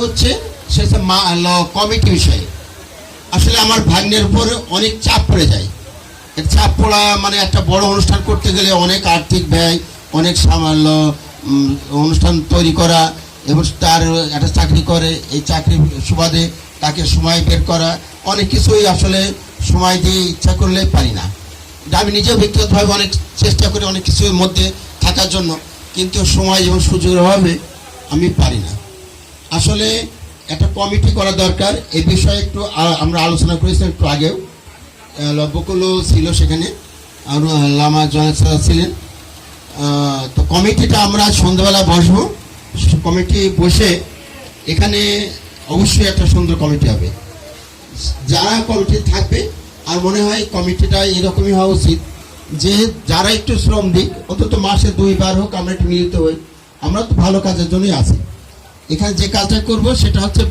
হচ্ছে সে কমিটি বিষয়ে আসলে আমার ভাগ্নের উপর অনেক চাপ পড়ে যায়। চাপ পড়া মানে একটা বড় অনুষ্ঠান করতে গেলে অনেক আর্থিক ব্যয়, অনেক সামান্য অনুষ্ঠান তৈরি করা এবং তার একটা চাকরি করে, এই চাকরি সুবাদে তাকে সময় বের করা, অনেক কিছুই আসলে সময় দিয়ে ইচ্ছা করলে পারি না। আমি নিজেও ব্যক্তিগতভাবে অনেক চেষ্টা করি অনেক কিছুর মধ্যে থাকার জন্য, কিন্তু সময় এবং সুযোগের অভাবে আমি পারি না। আসলে একটা কমিটি করা দরকার, এই বিষয়ে একটু আমরা আলোচনা করেছিলাম একটু আগেও। বকুলও ছিল সেখানে, আর লামা জয়েন্ট ছিলেন। তো কমিটিটা আমরা সন্ধ্যাবেলা বসবো, কমিটি বসে এখানে অবশ্যই একটা সুন্দর কমিটি হবে। যারা কমিটি থাকবে, আর মনে হয় কমিটিটা এরকমই হওয়া উচিত যে যারা একটু শ্রম দিক, অন্তত মাসে 2 বার হোক আমরা একটু মিলিত হই। আমরা তো ভালো কাজের জন্যই আছি। এখানে যে কাজটা করব সেটা হচ্ছে